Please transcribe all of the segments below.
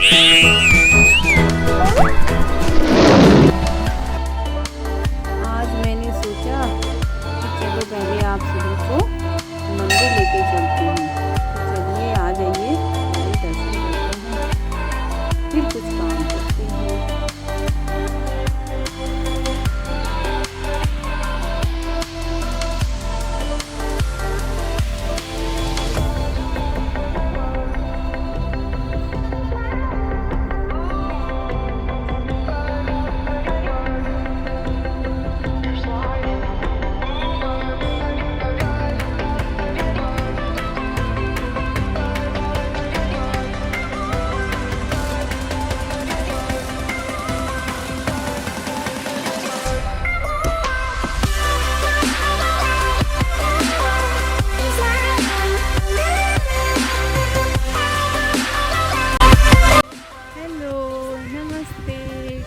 आज मैंने सोचा कि चलो पहले आप सभी को मंदिर लेके चलती हूँ। तो चलिए आ जाइए, पहले दर्शन करते हैं, फिर कुछ काम करते हैं।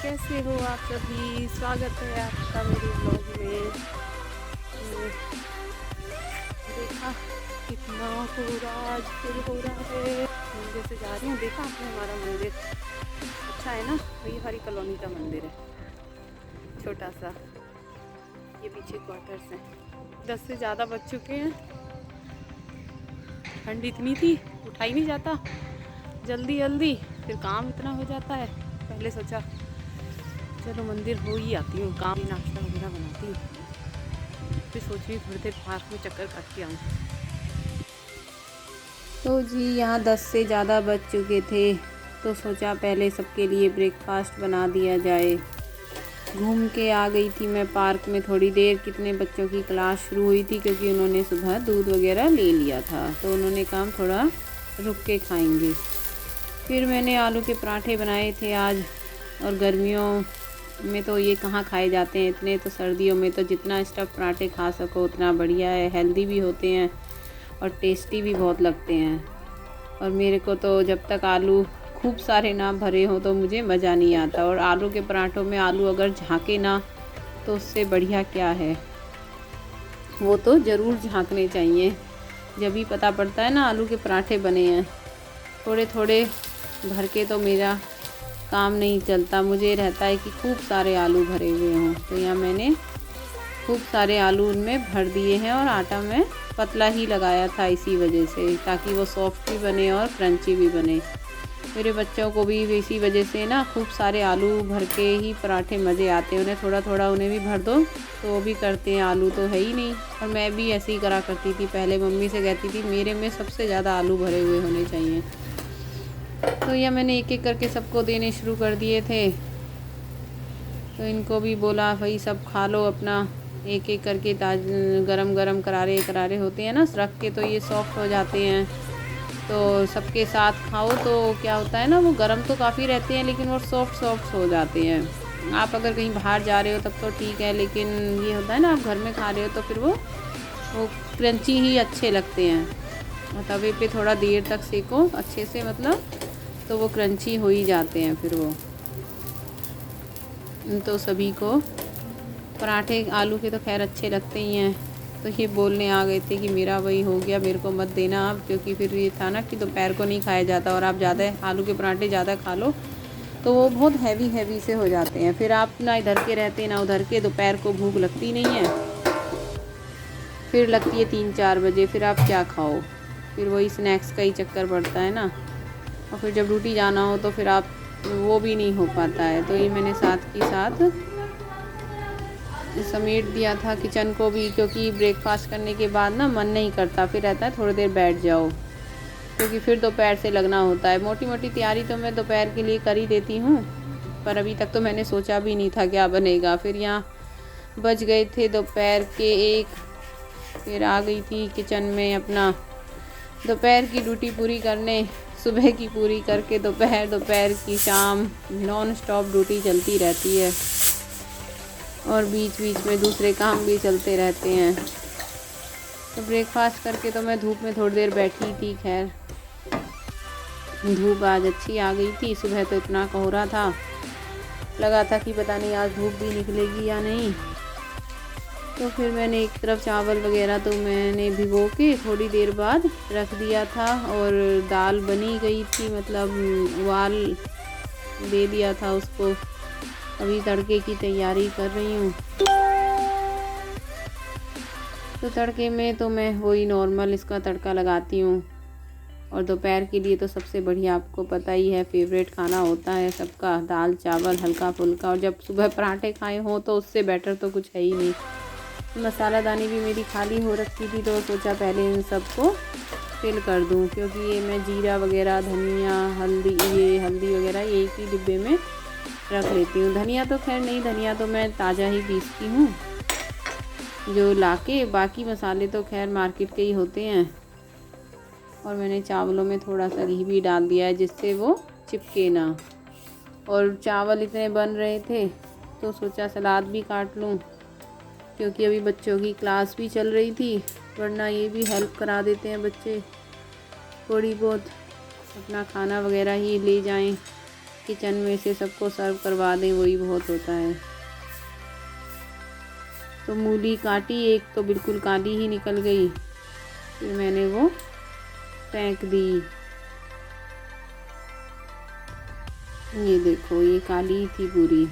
कैसे हो आप सभी? स्वागत है आपका मेरे ब्लॉग में। देखा कितना कोहरा आज फिर हो रहा है। मंदिर से जा रही हूँ, देखा आपने हमारा मंदिर अच्छा है ना। वही हरी कॉलोनी का मंदिर है, छोटा सा। ये पीछे क्वार्टर्स हैं। 10 से ज़्यादा बज चुके हैं। ठंड इतनी थी, उठा ही नहीं जाता जल्दी जल्दी, फिर काम इतना हो जाता है। पहले सोचा चलो मंदिर हो ही आती हूँ, काम ही नाश्ता वगैरह बनाती हूँ। फिर सोच रही थोड़ी देर पार्क में चक्कर काट के आऊँ। तो जी यहाँ 10 से ज़्यादा बज चुके थे, तो सोचा पहले सबके लिए ब्रेकफास्ट बना दिया जाए। घूम के आ गई थी मैं पार्क में थोड़ी देर। कितने बच्चों की क्लास शुरू हुई थी, क्योंकि उन्होंने सुबह दूध वगैरह ले लिया था, तो उन्होंने कहा थोड़ा रुक के खाएंगे। फिर मैंने आलू के पराठे बनाए थे आज। और गर्मियों में तो ये कहाँ खाए जाते हैं इतने, तो सर्दियों में तो जितना स्टफ़ पराठे खा सको उतना बढ़िया है। हेल्दी भी होते हैं और टेस्टी भी बहुत लगते हैं। और मेरे को तो जब तक आलू खूब सारे ना भरे हों तो मुझे मज़ा नहीं आता। और आलू के पराठों में आलू अगर झाँके ना तो उससे बढ़िया क्या है। वो तो ज़रूर झाँकने चाहिए, जब भी पता पड़ता है ना आलू के पराठे बने हैं। थोड़े थोड़े भर के तो मेरा काम नहीं चलता। मुझे रहता है कि खूब सारे आलू भरे हुए हों। तो यहाँ मैंने खूब सारे आलू उनमें भर दिए हैं। और आटा मैं पतला ही लगाया था इसी वजह से, ताकि वो सॉफ्ट भी बने और क्रंची भी बने। मेरे बच्चों को भी इसी वजह से ना खूब सारे आलू भर के ही पराठे मज़े आते हैं। उन्हें थोड़ा थोड़ा उन्हें भी भर दो तो वो भी करते हैं। आलू तो है ही नहीं। और मैं भी ऐसे ही करा करती थी पहले। मम्मी से कहती थी मेरे में सबसे ज़्यादा आलू भरे हुए होने चाहिए। तो यह मैंने एक एक करके सबको देने शुरू कर दिए थे। तो इनको भी बोला भाई सब खा लो अपना, एक एक करके। गरम गरम करारे करारे होते हैं ना रख के, तो ये सॉफ्ट हो जाते हैं। तो सबके साथ खाओ तो क्या होता है ना, वो गरम तो काफ़ी रहते हैं लेकिन वो सॉफ्ट सॉफ्ट हो जाते हैं। आप अगर कहीं बाहर जा रहे हो तब तो ठीक है, लेकिन ये होता है ना आप घर में खा रहे हो तो फिर वो क्रंची ही अच्छे लगते हैं। और तवे पे थोड़ा देर तक सेको अच्छे से, मतलब तो वो क्रंची हो ही जाते हैं फिर वो। तो सभी को पराठे आलू के तो खैर अच्छे लगते ही हैं। तो ये बोलने आ गए थे कि मेरा वही हो गया, मेरे को मत देना आप, क्योंकि फिर ये था ना कि दोपहर को नहीं खाया जाता। और आप ज़्यादा आलू के पराठे ज़्यादा खा लो तो वो बहुत हैवी से हो जाते हैं। फिर आप ना इधर के रहते ना उधर के, दोपहर को भूख लगती नहीं है, फिर लगती है 3-4 बजे। फिर आप क्या खाओ, फिर वही स्नैक्स का ही चक्कर पड़ता है ना। और फिर जब ड्यूटी जाना हो तो फिर आप वो भी नहीं हो पाता है। तो ये मैंने साथ ही साथ समेट दिया था किचन को भी, क्योंकि ब्रेकफास्ट करने के बाद ना मन नहीं करता, फिर रहता है थोड़ी देर बैठ जाओ, क्योंकि फिर दोपहर से लगना होता है। मोटी मोटी तैयारी तो मैं दोपहर के लिए कर ही देती हूँ, पर अभी तक तो मैंने सोचा भी नहीं था क्या बनेगा। फिर यहाँ बज गए थे दोपहर के 1। फिर आ गई थी किचन में अपना दोपहर की ड्यूटी पूरी करने। सुबह की पूरी करके दोपहर की शाम नॉन स्टॉप ड्यूटी चलती रहती है। और बीच बीच में दूसरे काम भी चलते रहते हैं। तो ब्रेकफास्ट करके तो मैं धूप में थोड़ी देर बैठी थी। खैर धूप आज अच्छी आ गई थी। सुबह तो इतना कोहरा था, लगा था कि पता नहीं आज धूप भी निकलेगी या नहीं। तो फिर मैंने एक तरफ चावल वगैरह तो मैंने भिगो के थोड़ी देर बाद रख दिया था, और दाल बनी गई थी, मतलब उबाल दे दिया था उसको। अभी तड़के की तैयारी कर रही हूँ। तो तड़के में तो मैं वही नॉर्मल इसका तड़का लगाती हूँ। और दोपहर के लिए तो सबसे बढ़िया, आपको पता ही है, फेवरेट खाना होता है सबका, दाल चावल हल्का फुल्का। और जब सुबह पराठे खाए हों तो उससे बेटर तो कुछ है ही नहीं। मसाला दानी भी मेरी खाली हो रखी थी, तो सोचा पहले इन सबको फिल कर दूं, क्योंकि ये मैं जीरा वगैरह, धनिया, हल्दी वगैरह ये एक ही डिब्बे में रख लेती हूँ। धनिया तो खैर नहीं, धनिया तो मैं ताज़ा ही पीसती हूँ जो लाके, बाकी मसाले तो खैर मार्केट के ही होते हैं। और मैंने चावलों में थोड़ा सा घी भी डाल दिया है जिससे वो चिपके ना। और चावल इतने बन रहे थे तो सोचा सलाद भी काट लूँ, क्योंकि अभी बच्चों की क्लास भी चल रही थी, वरना ये भी हेल्प करा देते हैं बच्चे थोड़ी बहुत, अपना खाना वगैरह ही ले जाएं किचन में से, सबको सर्व करवा दें, वही बहुत होता है। तो मूली काटी, एक तो बिल्कुल काली ही निकल गई, फिर मैंने वो फेंक दी। ये देखो, ये काली थी पूरी,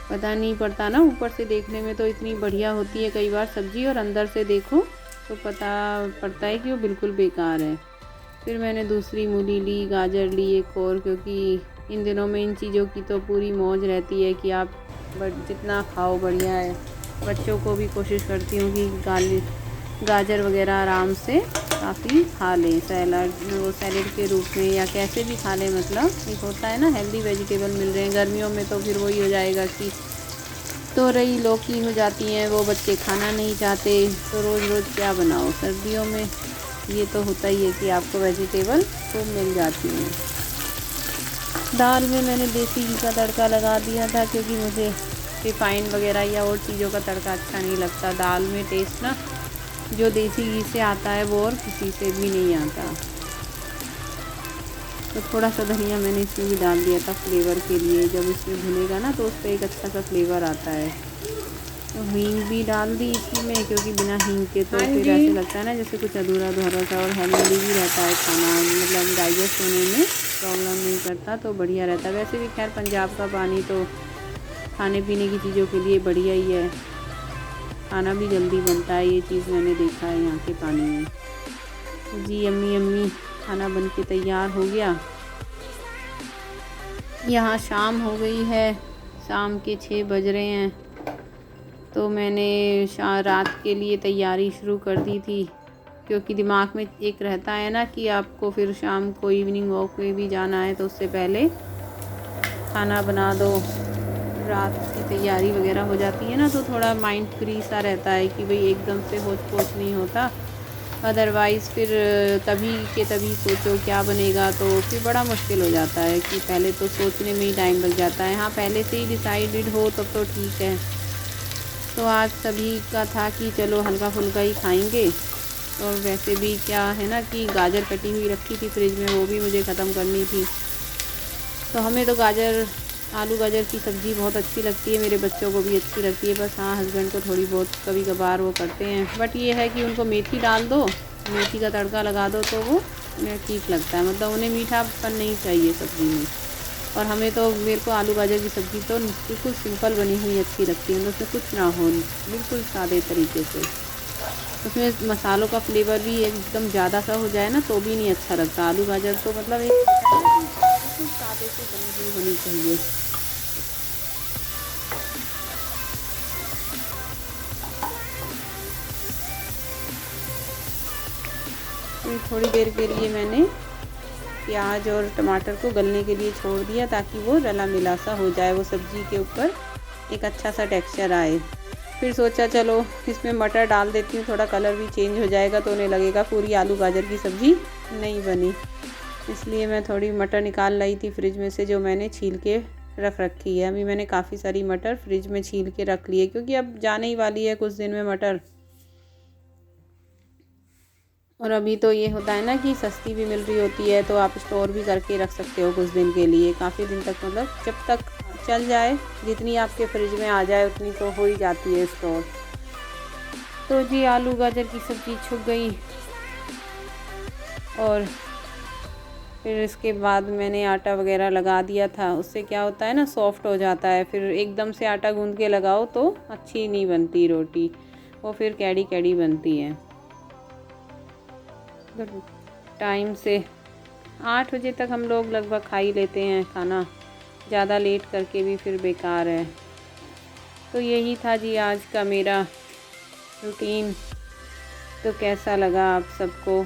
पता नहीं पड़ता ना, ऊपर से देखने में तो इतनी बढ़िया होती है कई बार सब्ज़ी, और अंदर से देखो तो पता पड़ता है कि वो बिल्कुल बेकार है। फिर मैंने दूसरी मूली ली, गाजर ली एक और, क्योंकि इन दिनों में इन चीज़ों की तो पूरी मौज रहती है कि आप जितना खाओ बढ़िया है। बच्चों को भी कोशिश करती हूँ कि गाजर वगैरह आराम से काफ़ी खा लें, सैलड के रूप में या कैसे भी खा लें। मतलब एक होता है ना, हेल्दी वेजिटेबल मिल रहे हैं। गर्मियों में तो फिर वही हो जाएगा कि तोरई लौकी हो जाती हैं, वो बच्चे खाना नहीं चाहते, तो रोज़ रोज़ क्या बनाओ। सर्दियों में ये तो होता ही है कि आपको वेजिटेबल तो मिल जाती हैं। दाल में मैंने देसी घी का तड़का लगा दिया था, क्योंकि मुझे रिफाइंड वगैरह या और चीज़ों का तड़का अच्छा नहीं लगता। दाल में टेस्ट ना जो देसी घी से आता है वो और किसी से भी नहीं आता। तो थोड़ा सा धनिया मैंने इसमें भी डाल दिया था फ्लेवर के लिए, जब इसमें भुनेगा ना तो उस पर एक अच्छा सा फ्लेवर आता है। तो हींग भी डाल दी इसमें, क्योंकि बिना हींग के तो फिर ऐसे लगता है ना जैसे कुछ अधूरा अधूरा सा। और हेल्दी भी रहता है खाना, मतलब डाइजेस्ट होने में प्रॉब्लम नहीं करता, तो बढ़िया रहता है। वैसे भी खैर पंजाब का पानी तो खाने पीने की चीज़ों के लिए बढ़िया ही है, खाना भी जल्दी बनता है, ये चीज़ मैंने देखा है यहाँ के पानी में। जी अम्मी खाना बन के तैयार हो गया। यहाँ शाम हो गई है, शाम के 6 बज रहे हैं। तो मैंने रात के लिए तैयारी शुरू कर दी थी, क्योंकि दिमाग में एक रहता है ना कि आपको फिर शाम को इवनिंग वॉक में भी जाना है, तो उससे पहले खाना बना दो, रात की तैयारी वगैरह हो जाती है ना, तो थोड़ा माइंड फ्री सा रहता है कि भाई एकदम से होच पोच नहीं होता। अदरवाइज़ फिर तभी के तभी सोचो क्या बनेगा, तो फिर बड़ा मुश्किल हो जाता है कि पहले तो सोचने में ही टाइम लग जाता है। हाँ, पहले से ही डिसाइडेड हो तब तो ठीक है। तो आज सभी का था कि चलो हल्का फुल्का ही खाएंगे। और वैसे भी क्या है ना कि गाजर कटी हुई रखी थी फ्रिज में, वो भी मुझे ख़त्म करनी थी। तो हमें तो आलू गाजर की सब्ज़ी बहुत अच्छी लगती है, मेरे बच्चों को भी अच्छी लगती है। बस हाँ, हस्बैंड को थोड़ी बहुत कभी कभार वो करते हैं, बट ये है कि उनको मेथी डाल दो, मेथी का तड़का लगा दो तो वो उन्हें ठीक लगता है। मतलब उन्हें मीठापन नहीं चाहिए सब्ज़ी में। और हमें तो, मेरे को आलू गाजर की सब्ज़ी तो बिल्कुल सिंपल बनी हुई अच्छी लगती है, मतलब उसमें कुछ ना हो, बिल्कुल सादे तरीके से। उसमें मसालों का फ्लेवर भी एकदम ज़्यादा सा हो जाए ना तो भी नहीं अच्छा लगता। आलू गाजर तो मतलब एक बिल्कुल सादे से बनी हुई होनी चाहिए। फिर थोड़ी देर के लिए मैंने प्याज और टमाटर को गलने के लिए छोड़ दिया, ताकि वो रला मिला सा हो जाए, वो सब्ज़ी के ऊपर एक अच्छा सा टेक्सचर आए। फिर सोचा चलो इसमें मटर डाल देती हूँ, थोड़ा कलर भी चेंज हो जाएगा, तो उन्हें लगेगा पूरी आलू गाजर की सब्ज़ी नहीं बनी। इसलिए मैं थोड़ी मटर निकाल लाई थी फ्रिज में से, जो मैंने छील के रख रखी है। अभी मैंने काफ़ी सारी मटर फ्रिज में छील के रख ली है, क्योंकि अब जाने ही वाली है कुछ दिन में मटर। और अभी तो ये होता है ना कि सस्ती भी मिल रही होती है, तो आप स्टोर भी करके रख सकते हो कुछ दिन के लिए, काफ़ी दिन तक, मतलब जब तक चल जाए, जितनी आपके फ्रिज में आ जाए उतनी तो हो ही जाती है स्टोर। तो जी आलू गाजर की सब्ज़ी छुक गई और फिर इसके बाद मैंने आटा वगैरह लगा दिया था। उससे क्या होता है ना, सॉफ्ट हो जाता है। फिर एकदम से आटा गूंद के लगाओ तो अच्छी नहीं बनती रोटी, वो फिर कैड़ी कैड़ी बनती है। तो टाइम से 8 बजे तक हम लोग लगभग खा ही लेते हैं खाना, ज़्यादा लेट करके भी फिर बेकार है। तो यही था जी आज का मेरा रूटीन। तो कैसा लगा आप सबको?